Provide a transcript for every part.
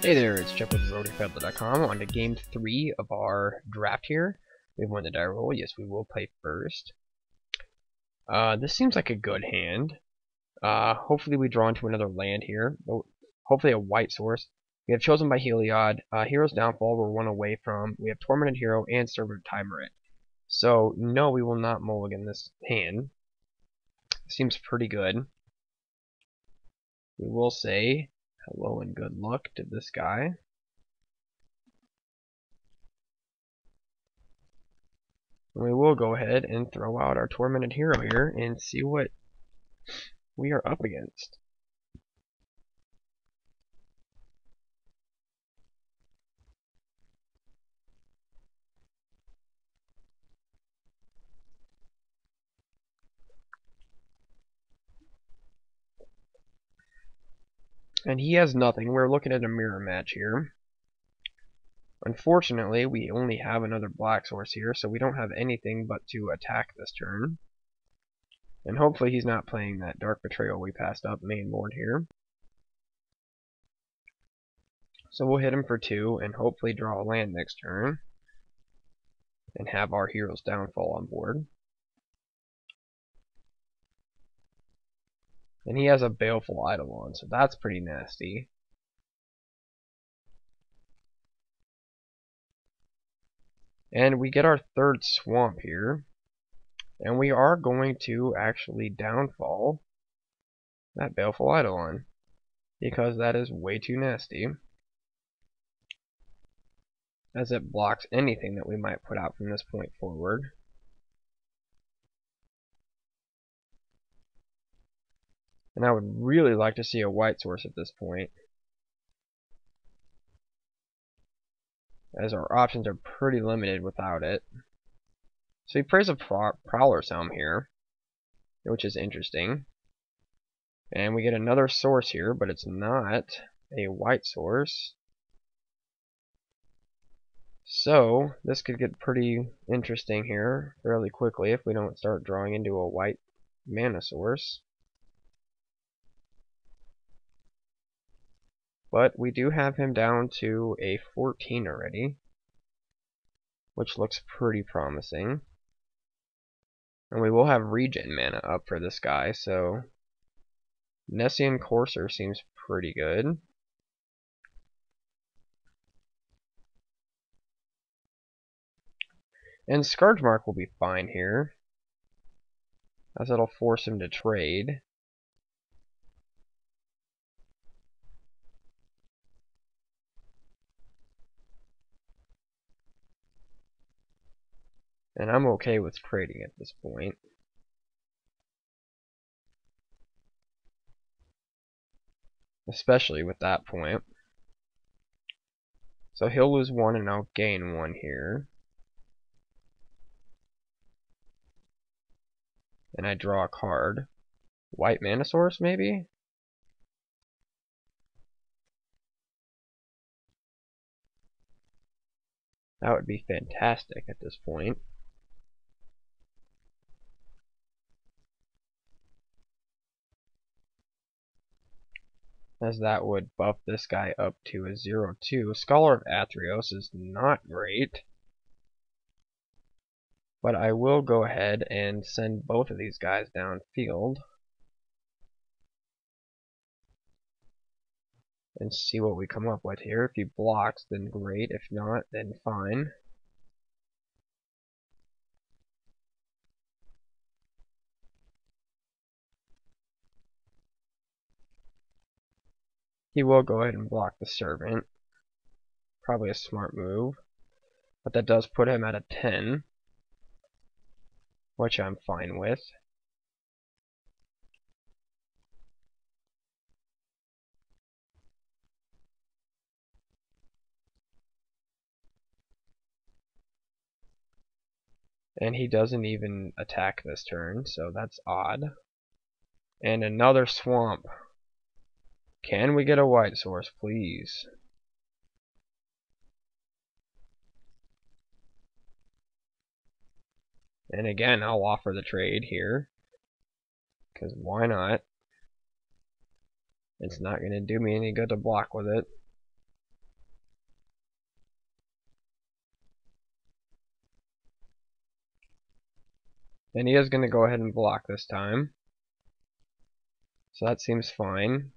Hey there, it's Jeff with RoadFabler.com. On to game 3 of our draft here. We won the die roll. Yes, we will play first. This seems like a good hand. Hopefully we draw into another land here. Hopefully a white source. We have Chosen by Heliod. Hero's Downfall we're one away from. We have Tormented Hero and Servant Timerit. So, no, we will not mulligan this hand. Seems pretty good. We will say hello and good luck to this guy. We will go ahead and throw out our Tormented Hero here and see what we are up against. And he has nothing. We're looking at a mirror match here. Unfortunately, we only have another black source here, so we don't have anything but to attack this turn. And hopefully he's not playing that Dark Betrayal we passed up main board here. So we'll hit him for 2 and hopefully draw a land next turn. And have our Hero's Downfall on board. And he has a Baleful Eidolon, so that's pretty nasty. And we get our third swamp here. And we are going to actually downfall that Baleful Eidolon, because that is way too nasty, as it blocks anything that we might put out from this point forward. And I would really like to see a white source at this point, as our options are pretty limited without it. So he plays a Prowler's Helm here, which is interesting. And we get another source here, but it's not a white source. So this could get pretty interesting here fairly quickly if we don't start drawing into a white mana source. But we do have him down to a 14 already, which looks pretty promising. And we will have regen mana up for this guy, so Nessian Courser seems pretty good. And Scourge Mark will be fine here, as it'll force him to trade. And I'm okay with trading at this point. Especially with that point. So he'll lose 1 and I'll gain 1 here. And I draw a card. White mana source, maybe? That would be fantastic at this point. As that would buff this guy up to a 0-2. Scholar of Athreos is not great. But I will go ahead and send both of these guys downfield. And see what we come up with here. If he blocks, then great. If not, then fine. He will go ahead and block the Servant. Probably a smart move. But that does put him at a 10. Which I'm fine with. And he doesn't even attack this turn, so that's odd. And another swamp. Can we get a white source, please? And again, I'll offer the trade here. Because why not? It's not going to do me any good to block with it. And he is going to go ahead and block this time. So that seems fine.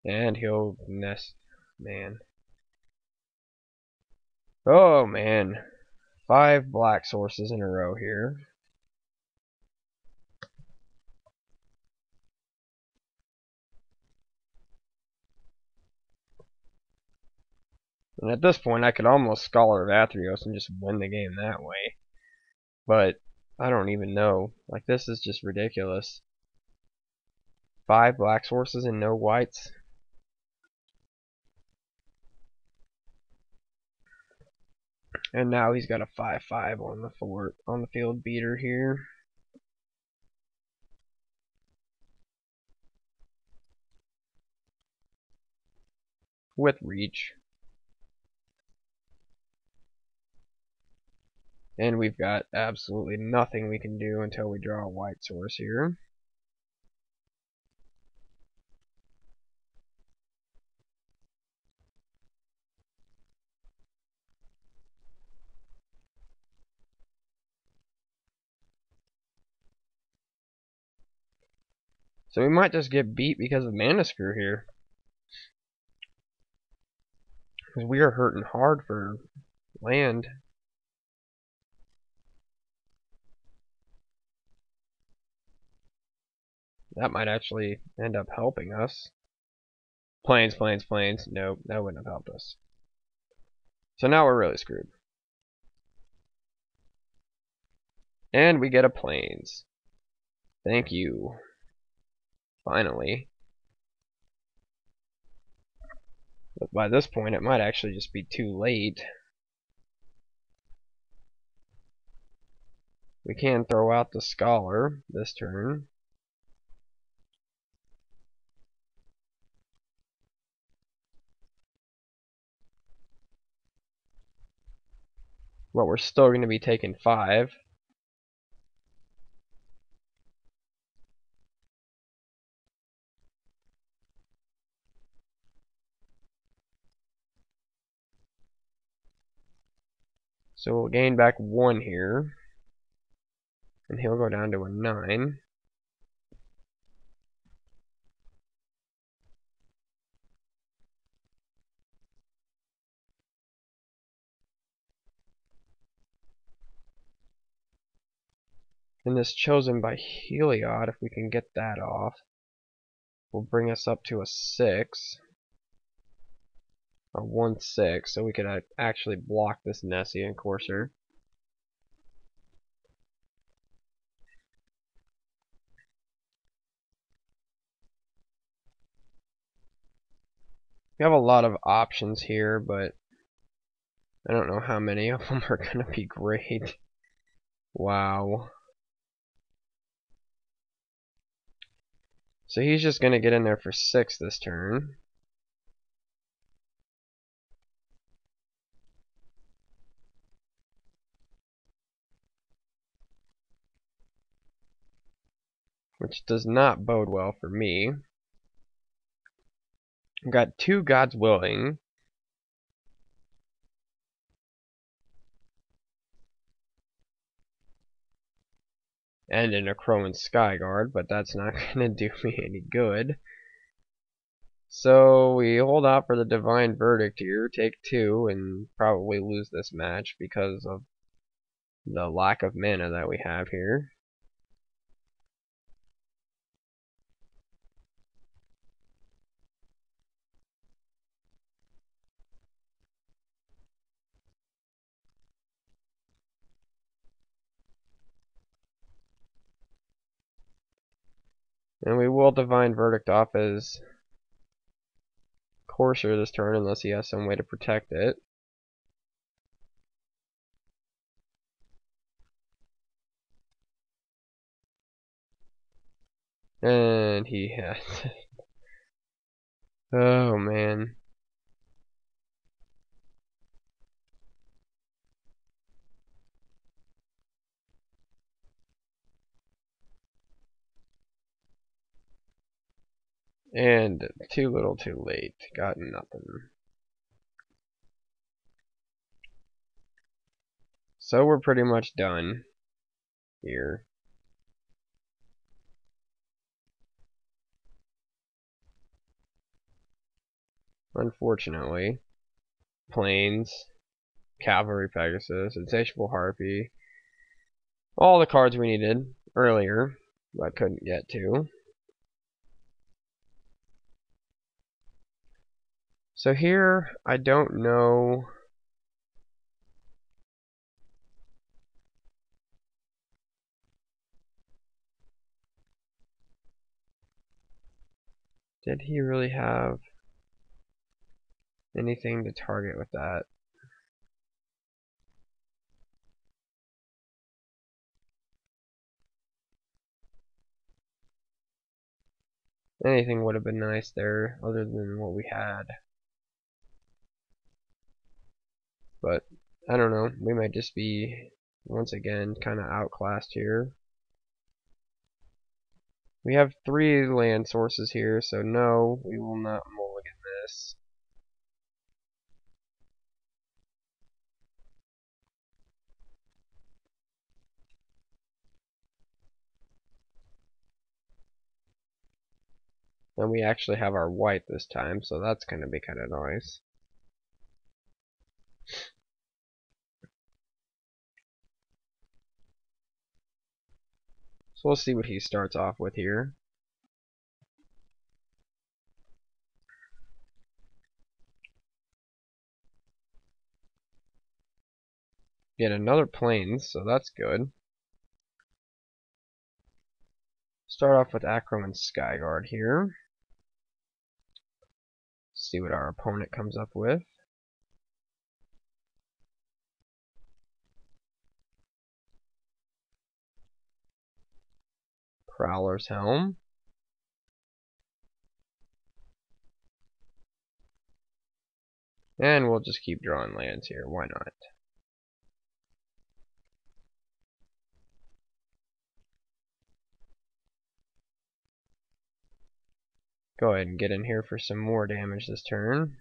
And he'll nest. Man. Oh, man. 5 black sources in a row here. And at this point, I could almost Scholar of Athreos and just win the game that way. But I don't even know. Like, this is just ridiculous. 5 black sources and no whites. And now he's got a 5/5 on the field beater here. With reach. And we've got absolutely nothing we can do until we draw a white source here. So we might just get beat because of Mana Screw here. Because we are hurting hard for land. That might actually end up helping us. Plains. Nope, that wouldn't have helped us. So now we're really screwed. And we get a plains. Thank you. Finally. But by this point, it might actually just be too late. We can throw out the Scholar this turn. But we're still going to be taking 5. So we'll gain back 1 here. And he'll go down to a 9. And this Chosen by Heliod, if we can get that off, will bring us up to a 6. A 1/6, so we could actually block this Nessie and Courser. We have a lot of options here, but I don't know how many of them are going to be great. Wow. So he's just going to get in there for 6 this turn. Which does not bode well for me. I've got 2 God's Willing. And a Necroman Skyguard, but that's not going to do me any good. So we hold out for the Divine Verdict here, take 2, and probably lose this match because of the lack of mana that we have here. And we will Divine Verdict off as Courser this turn unless he has some way to protect it. And he has... oh man. And too little too late. Got nothing. So we're pretty much done here. Unfortunately. Plains, Cavalry Pegasus, Insatiable Harpy. All the cards we needed earlier, but couldn't get to. So here, I don't know. Did he really have anything to target with that? Anything would have been nice there, other than what we had. But, I don't know, we might just be, once again, kind of outclassed here. We have 3 land sources here, so no, we will not mulligan this. And we actually have our white this time, so that's going to be kind of nice. So we'll see what he starts off with here. Get another plains, so that's good. Start off with Acro and Skyguard here. See what our opponent comes up with. Prowler's Helm. And we'll just keep drawing lands here, why not? Go ahead and get in here for some more damage this turn.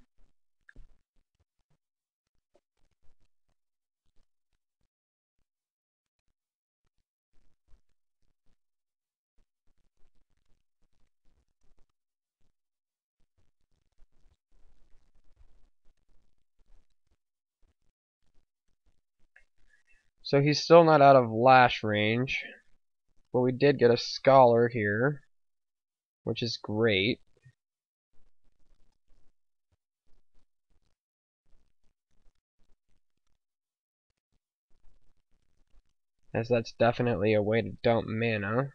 So he's still not out of lash range, but we did get a Scholar here, which is great. As that's definitely a way to dump mana.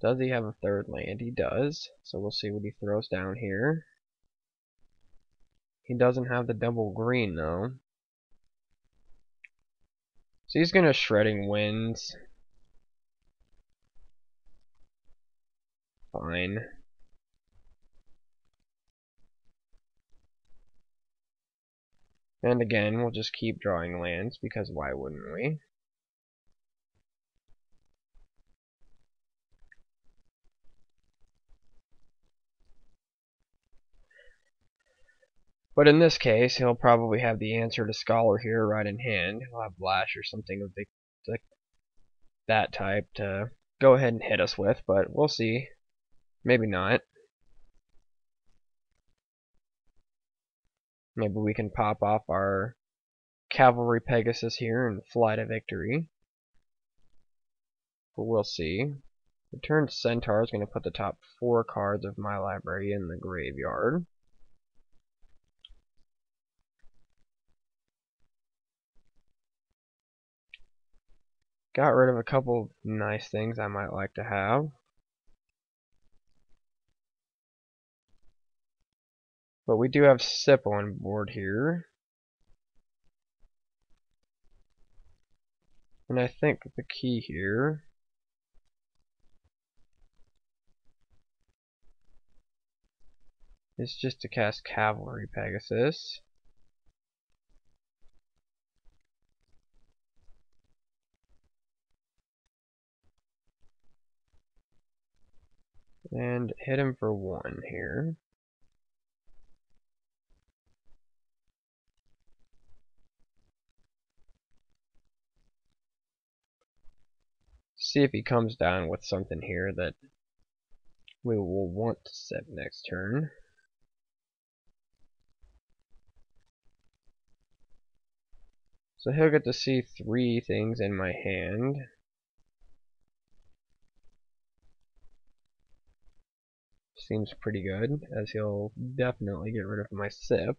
Does he have a 3rd land? He does. So we'll see what he throws down here. He doesn't have the double green though. So he's gonna Shredding Winds. Fine. And again, we'll just keep drawing lands, because why wouldn't we? But in this case, he'll probably have the answer to Scholar here right in hand. He'll have Lash or something of that type to go ahead and hit us with, but we'll see. Maybe not. Maybe we can pop off our Cavalry Pegasus here and fly to victory. But we'll see. Return Centaur is going to put the top 4 cards of my library in the graveyard. Got rid of a couple of nice things I might like to have. But we do have SIP on board here. And I think the key here is just to cast Cavalry Pegasus. And hit him for 1 here. See if he comes down with something here that we will want to set next turn. So he'll get to see 3 things in my hand. Seems pretty good, as he'll definitely get rid of my sip.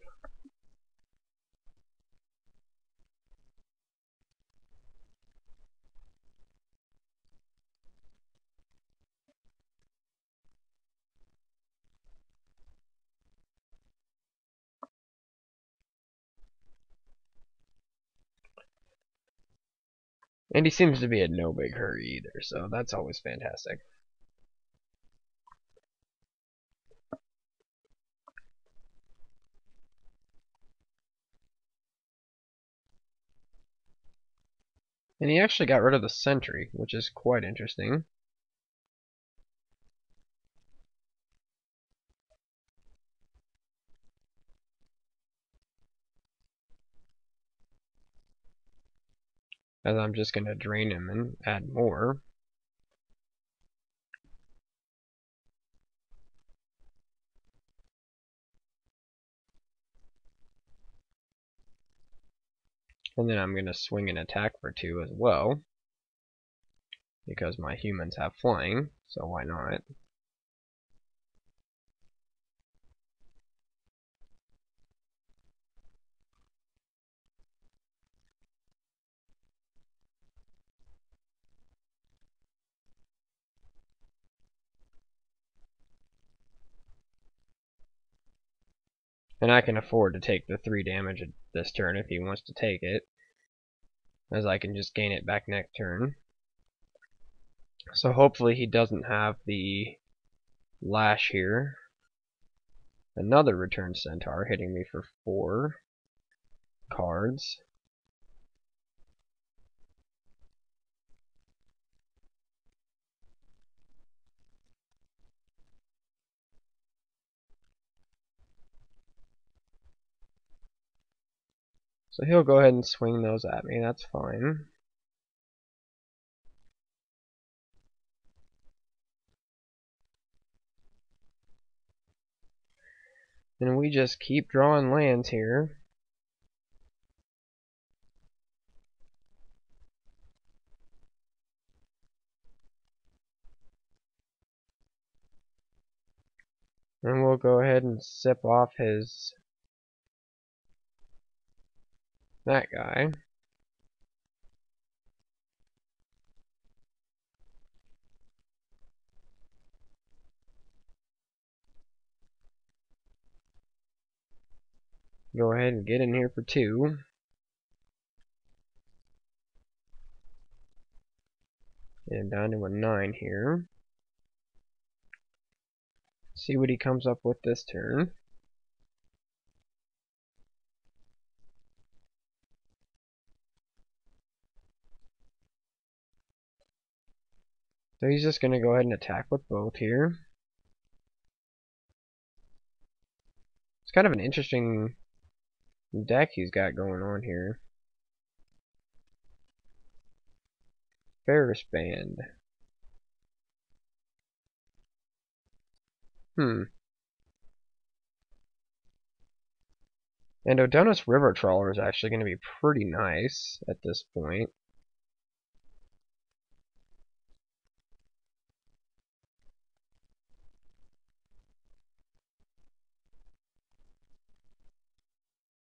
And he seems to be in no big hurry either, so that's always fantastic. And he actually got rid of the sentry, which is quite interesting. As I'm just going to drain him and add more. And then I'm going to swing an attack for 2 as well. Because my humans have flying, so why not? And I can afford to take the 3 damage this turn if he wants to take it, as I can just gain it back next turn. So hopefully he doesn't have the lash here. Another return centaur hitting me for 4 cards. So he'll go ahead and swing those at me, that's fine. And we just keep drawing lands here. And we'll go ahead and sip off that guy. Go ahead and get in here for 2. And down to a 9 here. See what he comes up with this turn. So he's just going to go ahead and attack with both here. It's kind of an interesting deck he's got going on here. Ferris Band. And Odonis River Trawler is actually going to be pretty nice at this point.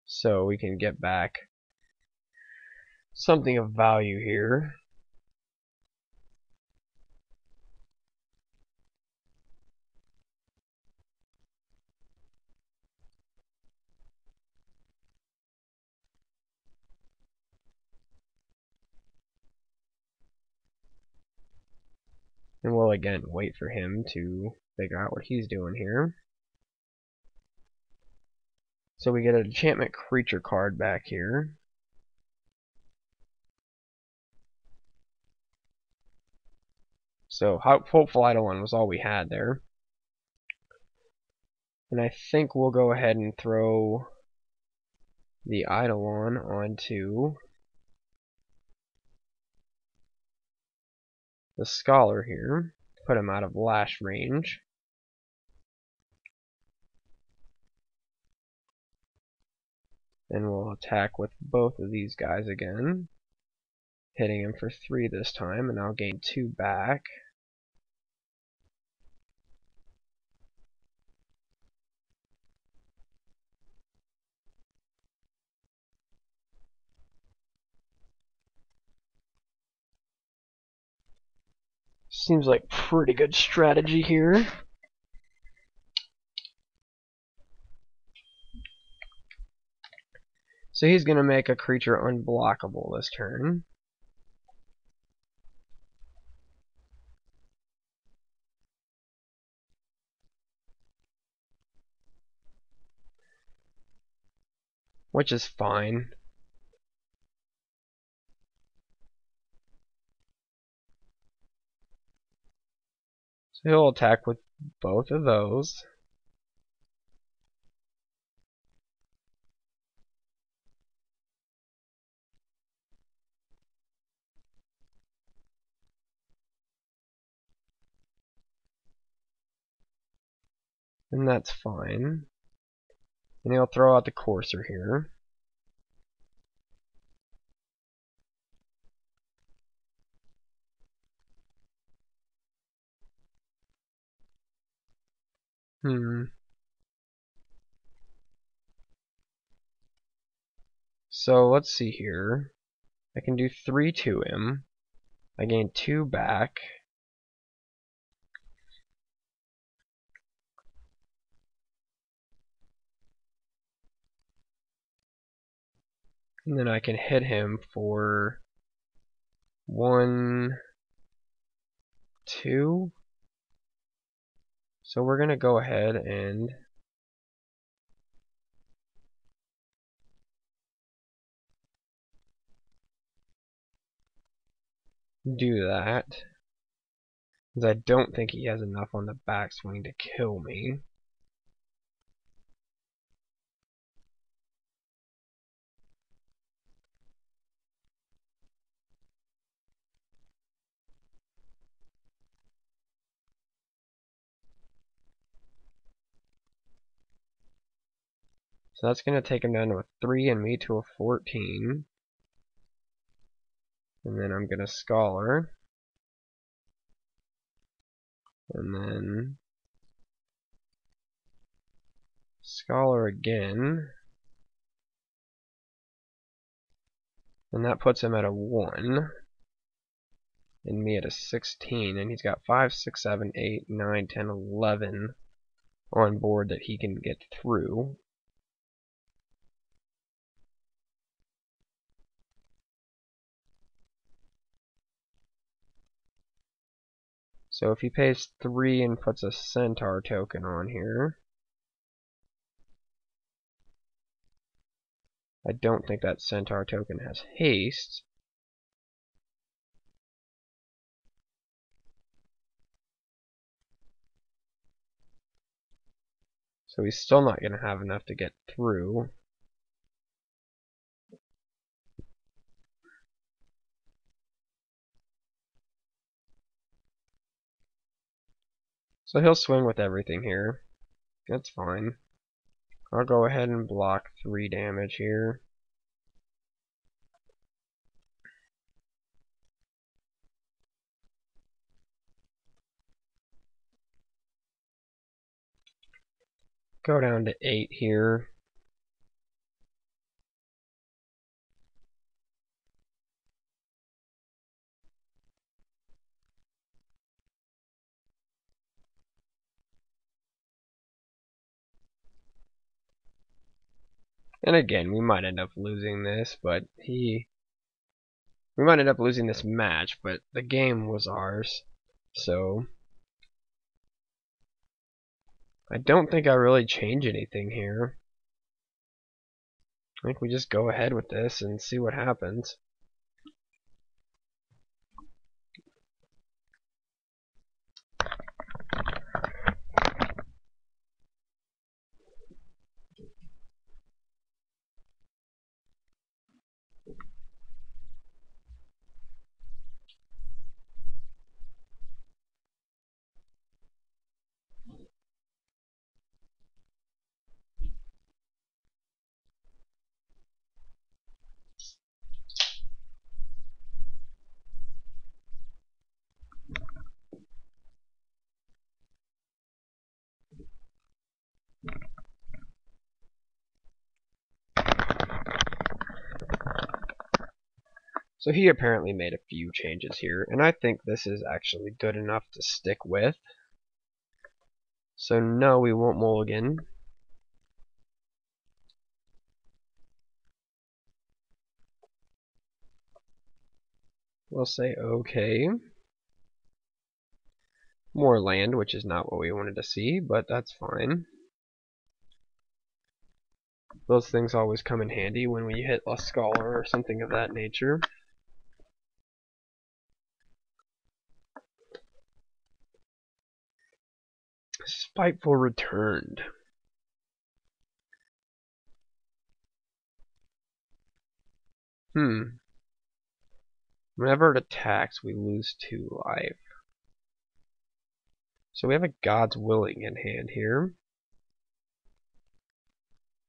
So we can get back something of value here. And we'll again wait for him to figure out what he's doing here. So we get an enchantment creature card back here. So Hopeful Eidolon was all we had there. And I think we'll go ahead and throw the Eidolon onto the Scholar here, put him out of lash range. And we'll attack with both of these guys again, hitting him for 3 this time, and I'll gain 2 back. Seems like pretty good strategy here. So he's going to make a creature unblockable this turn. Which is fine. So he'll attack with both of those. And that's fine. And he'll throw out the Courser here. So let's see here. I can do 3 to him. I gain 2 back. And then I can hit him for 1, 2. So we're going to go ahead and do that. Because I don't think he has enough on the backswing to kill me. So that's going to take him down to a 3 and me to a 14. And then I'm going to Scholar. And then Scholar again. And that puts him at a 1. And me at a 16. And he's got 5, 6, 7, 8, 9, 10, 11 on board that he can get through. So if he pays 3 and puts a Centaur token on here, I don't think that Centaur token has haste. So he's still not going to have enough to get through. So he'll swing with everything here. That's fine. I'll go ahead and block 3 damage here. Go down to 8 here. And again, we might end up losing this, but we might end up losing this match, but the game was ours. So I don't think I really change anything here. I think we just go ahead with this and see what happens. So he apparently made a few changes here, and I think this is actually good enough to stick with. So no, we won't mulligan. We'll say okay. More land, which is not what we wanted to see, but that's fine. Those things always come in handy when we hit a scholar or something of that nature. Spiteful returned. Whenever it attacks, we lose 2 life. So we have a God's Willing in hand here.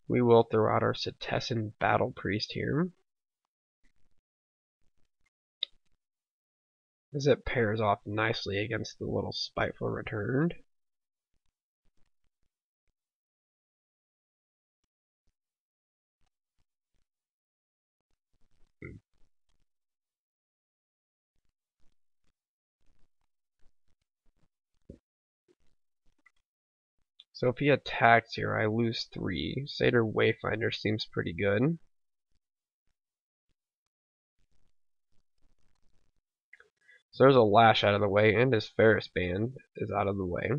We will throw out our Cetessan Battle Priest here, as it pairs off nicely against the little Spiteful Returned. So if he attacks here, I lose 3. Satyr Wayfinder seems pretty good. So there's a Lash out of the way, and his Ferris Band is out of the way.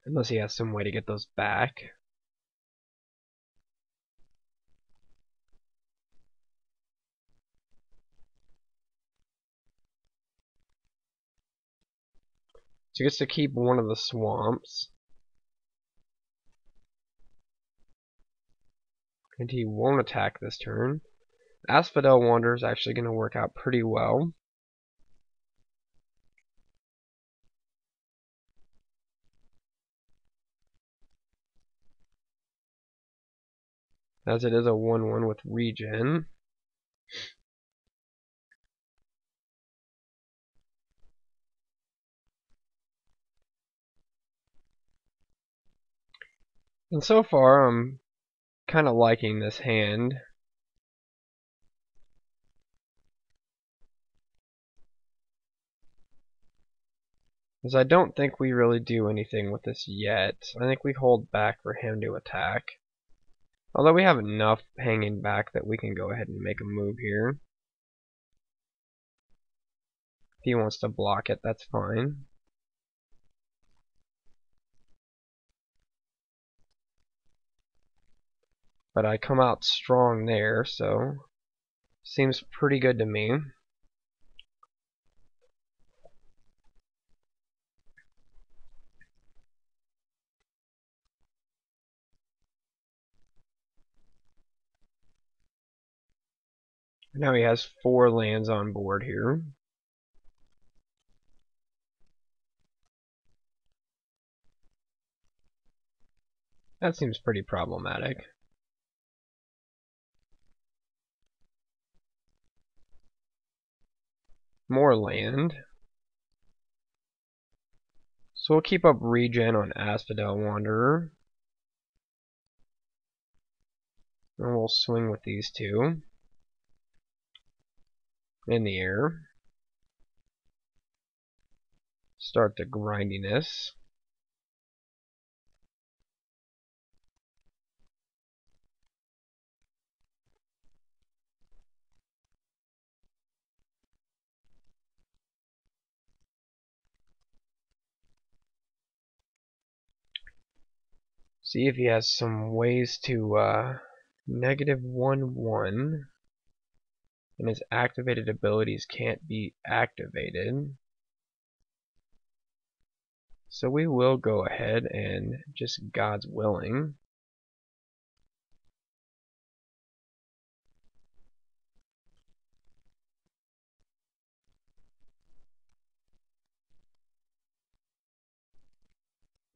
Unless he has some way to get those back. So he gets to keep one of the swamps. And he won't attack this turn. Asphodel Wanderer is actually going to work out pretty well. As it is a 1/1 with regen. And so far, I'm kind of liking this hand. Because I don't think we really do anything with this yet. I think we hold back for him to attack. Although we have enough hanging back that we can go ahead and make a move here. If he wants to block it, that's fine. But I come out strong there, so seems pretty good to me. Now he has 4 lands on board here. That seems pretty problematic. More land. So we'll keep up regen on Asphodel Wanderer. And we'll swing with these 2 in the air. Start the grindiness. See if he has some ways to -1/1, and his activated abilities can't be activated. So we will go ahead and just God's Willing.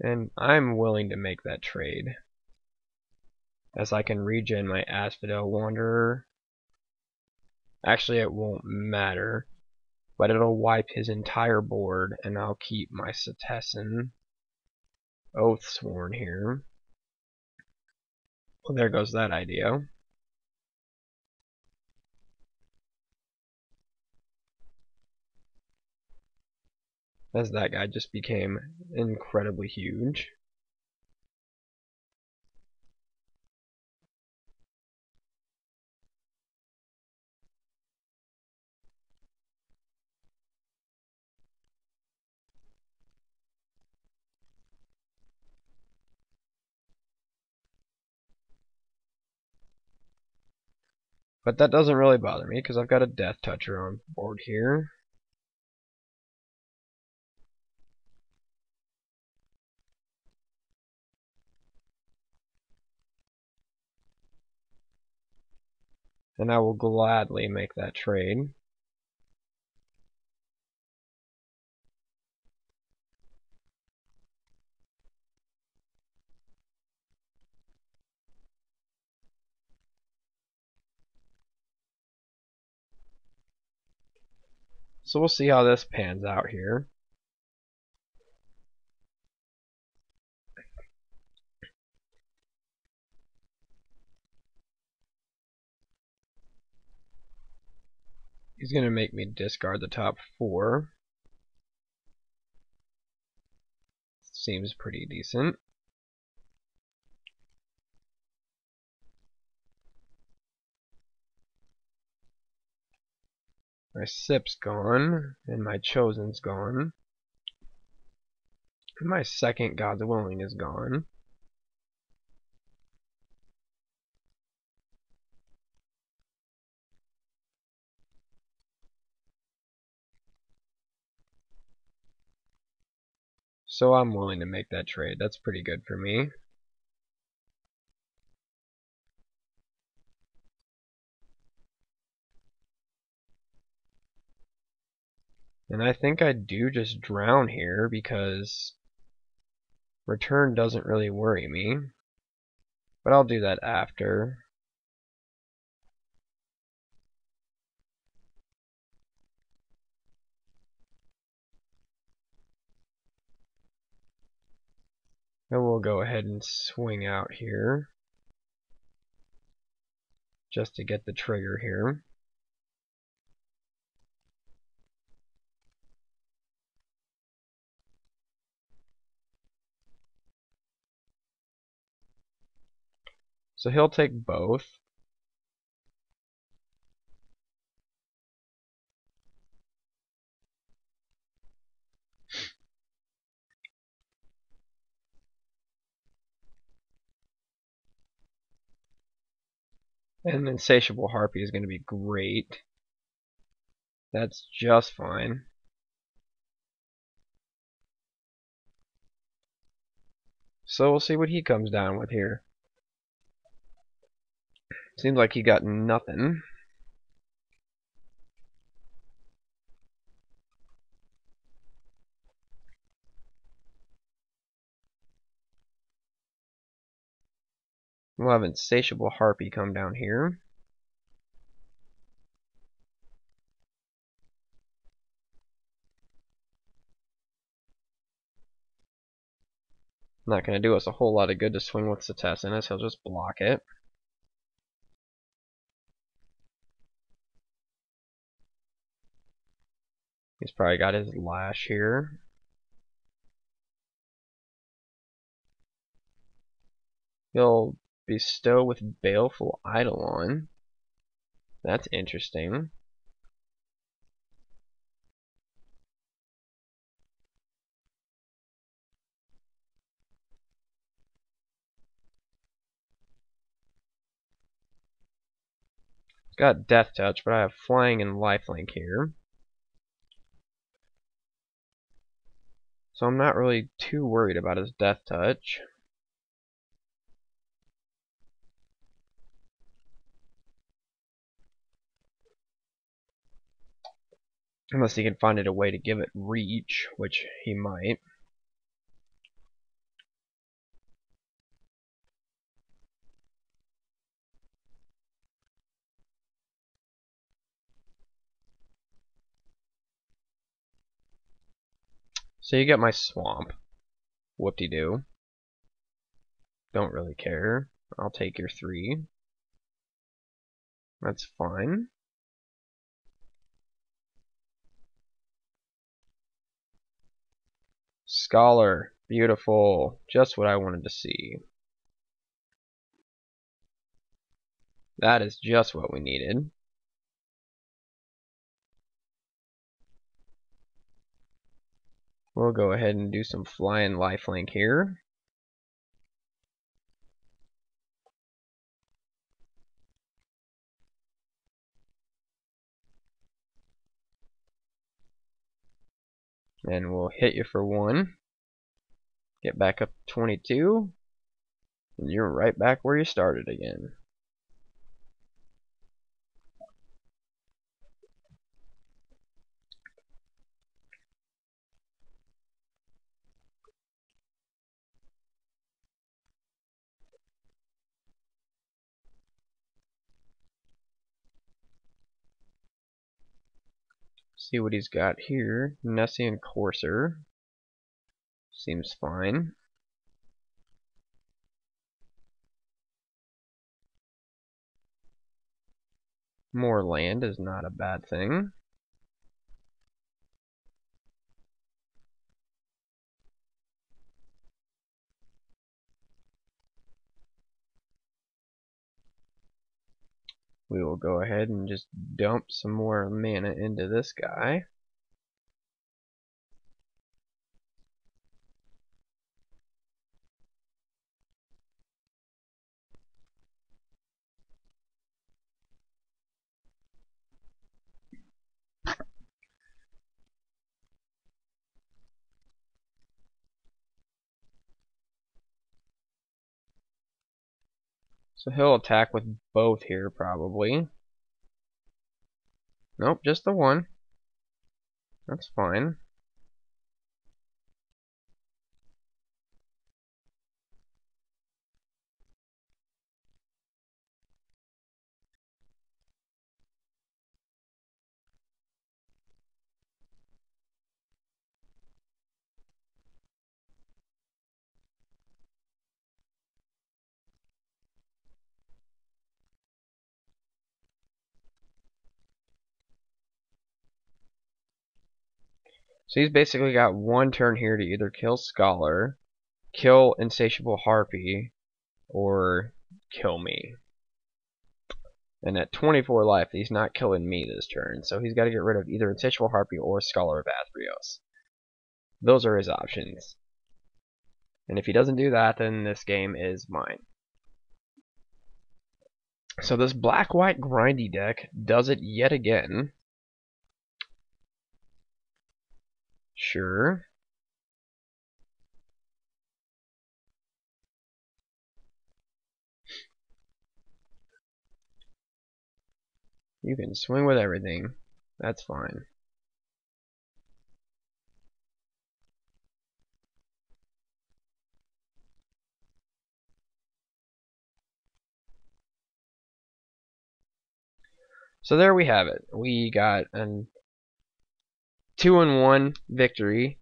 And I'm willing to make that trade, as I can regen my Asphodel Wanderer. Actually, it won't matter, but it'll wipe his entire board, and I'll keep my Cetessan Oathsworn here. Well, there goes that idea. as that guy just became incredibly huge. But that doesn't really bother me because I've got a Death Toucher on board here. And I will gladly make that trade. So we'll see how this pans out here. He's going to make me discard the top 4. Seems pretty decent. My Sip's gone, and my Chosen's gone. And my second God's Willing is gone. So I'm willing to make that trade. That's pretty good for me. And I think I do just drown here because return doesn't really worry me. But I'll do that after. And we'll go ahead and swing out here just to get the trigger here. So he'll take both. And Insatiable Harpy is going to be great. That's just fine. So we'll see what he comes down with here. Seems like he got nothing. We'll have Insatiable Harpy come down here. Not going to do us a whole lot of good to swing with Setessinus. He'll just block it. He's probably got his Lash here. He'll bestow with Baleful Eidolon. That's interesting. Got Death Touch, but I have Flying and Lifelink here. So I'm not really too worried about his Death Touch. Unless he can find a way to give it reach, which he might. So you get my Swamp. Whoop-de-doo. Don't really care. I'll take your 3. That's fine. Scholar. Beautiful. Just what I wanted to see. That is just what we needed. We'll go ahead and do some flying lifelink here. And we'll hit you for 1. Get back up to 22. And you're right back where you started again. See what he's got here. Nessian Courser. Seems fine. More land is not a bad thing. We will go ahead and just dump some more mana into this guy. So he'll attack with both here, probably. Nope, just the one. That's fine. So he's basically got 1 turn here to either kill Scholar, kill Insatiable Harpy, or kill me. And at 24 life, he's not killing me this turn, so he's got to get rid of either Insatiable Harpy or Scholar of Athreos. Those are his options. And if he doesn't do that, then this game is mine. So this black-white grindy deck does it yet again. Sure. You can swing with everything. That's fine. So there we have it. We got an 2-1 victory.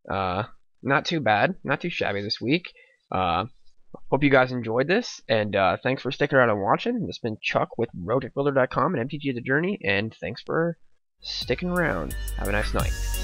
Not too bad, not too shabby this week. Hope you guys enjoyed this, and thanks for sticking around and watching. This has been Chuck with RoadDeckBuilder.com and MTG The Journey, and thanks for sticking around. Have a nice night.